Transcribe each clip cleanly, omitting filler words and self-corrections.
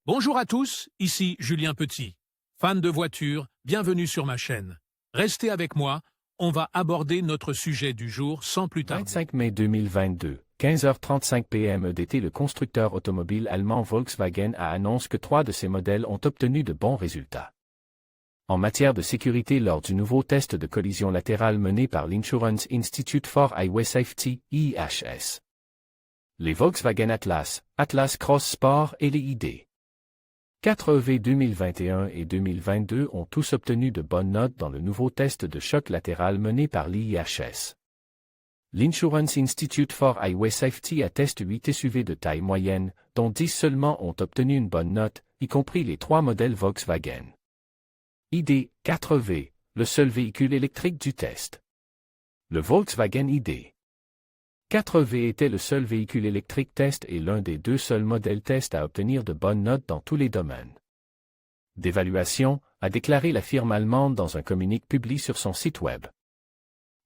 Bonjour à tous, ici Julien Petit. Fan de voitures, bienvenue sur ma chaîne. Restez avec moi, on va aborder notre sujet du jour sans plus tarder. 25 mai 2022, 15h35 p.m. EDT. Le constructeur automobile allemand Volkswagen a annoncé que 3 de ses modèles ont obtenu de bons résultats. En matière de sécurité lors du nouveau test de collision latérale mené par l'Insurance Institute for Highway Safety, IHS. Les Volkswagen Atlas, Atlas Cross Sport et les ID. 4 EV 2021 et 2022 ont tous obtenu de bonnes notes dans le nouveau test de choc latéral mené par l'IHS. L'Insurance Institute for Highway Safety atteste 8 SUV de taille moyenne, dont 10 seulement ont obtenu une bonne note, y compris les 3 modèles Volkswagen. ID 4V, le seul véhicule électrique du test. Le Volkswagen ID 4V était le seul véhicule électrique test et l'un des 2 seuls modèles test à obtenir de bonnes notes dans tous les domaines d'évaluation, a déclaré la firme allemande dans un communiqué publié sur son site web.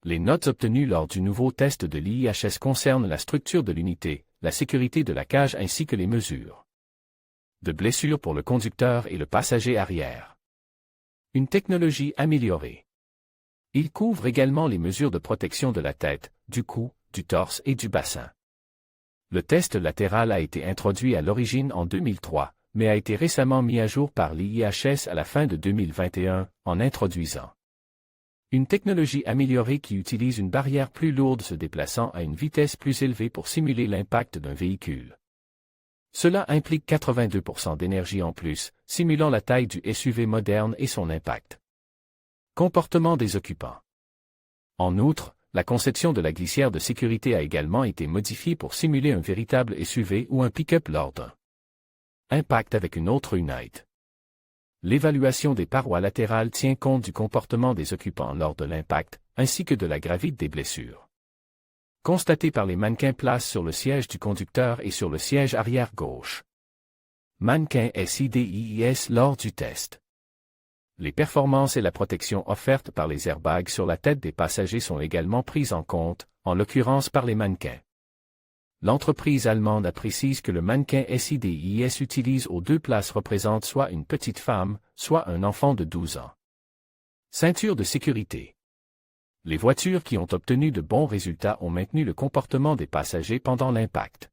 Les notes obtenues lors du nouveau test de l'IHS concernent la structure de l'unité, la sécurité de la cage ainsi que les mesures de blessures pour le conducteur et le passager arrière. Une technologie améliorée. Il couvre également les mesures de protection de la tête, du cou, du torse et du bassin. Le test latéral a été introduit à l'origine en 2003, mais a été récemment mis à jour par l'IHS à la fin de 2021, en introduisant une technologie améliorée qui utilise une barrière plus lourde se déplaçant à une vitesse plus élevée pour simuler l'impact d'un véhicule. Cela implique 82% d'énergie en plus, simulant la taille du SUV moderne et son impact. Comportement des occupants. En outre, la conception de la glissière de sécurité a également été modifiée pour simuler un véritable SUV ou un pick-up lors d'un impact avec une autre unité. L'évaluation des parois latérales tient compte du comportement des occupants lors de l'impact, ainsi que de la gravité des blessures constatées par les mannequins places sur le siège du conducteur et sur le siège arrière gauche. Mannequin SIDIIS lors du test. Les performances et la protection offertes par les airbags sur la tête des passagers sont également prises en compte, en l'occurrence par les mannequins. L'entreprise allemande précise que le mannequin SIDIIS utilise aux 2 places représente soit une petite femme, soit un enfant de 12 ans. Ceinture de sécurité. Les voitures qui ont obtenu de bons résultats ont maintenu le comportement des passagers pendant l'impact.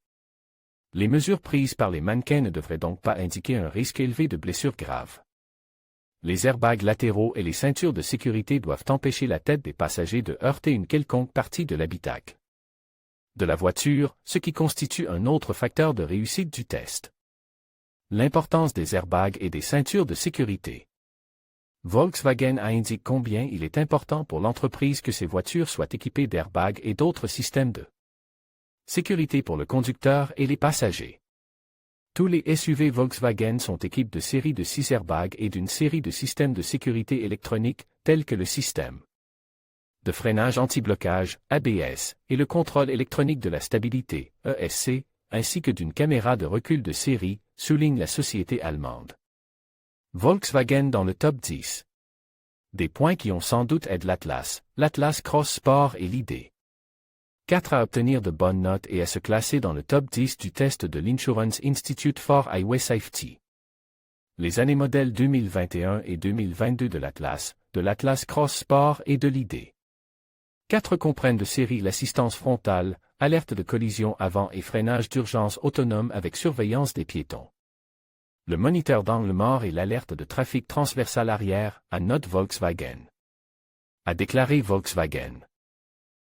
Les mesures prises par les mannequins ne devraient donc pas indiquer un risque élevé de blessures graves. Les airbags latéraux et les ceintures de sécurité doivent empêcher la tête des passagers de heurter une quelconque partie de l'habitacle de la voiture, ce qui constitue un autre facteur de réussite du test. L'importance des airbags et des ceintures de sécurité. Volkswagen a indiqué combien il est important pour l'entreprise que ses voitures soient équipées d'airbags et d'autres systèmes de sécurité pour le conducteur et les passagers. Tous les SUV Volkswagen sont équipés de séries de 6 airbags et d'une série de systèmes de sécurité électronique, tels que le système de freinage anti-blocage, ABS, et le contrôle électronique de la stabilité, ESC, ainsi que d'une caméra de recul de série, souligne la société allemande. Volkswagen dans le top 10. Des points qui ont sans doute aidé l'Atlas, l'Atlas Cross Sport et l'ID. 4 à obtenir de bonnes notes et à se classer dans le top 10 du test de l'Insurance Institute for Highway Safety. Les années modèles 2021 et 2022 de l'Atlas Cross Sport et de l'ID. 4 comprennent de série l'assistance frontale, alerte de collision avant et freinage d'urgence autonome avec surveillance des piétons. Le moniteur d'angle mort et l'alerte de trafic transversal arrière, à note Volkswagen. A déclaré Volkswagen.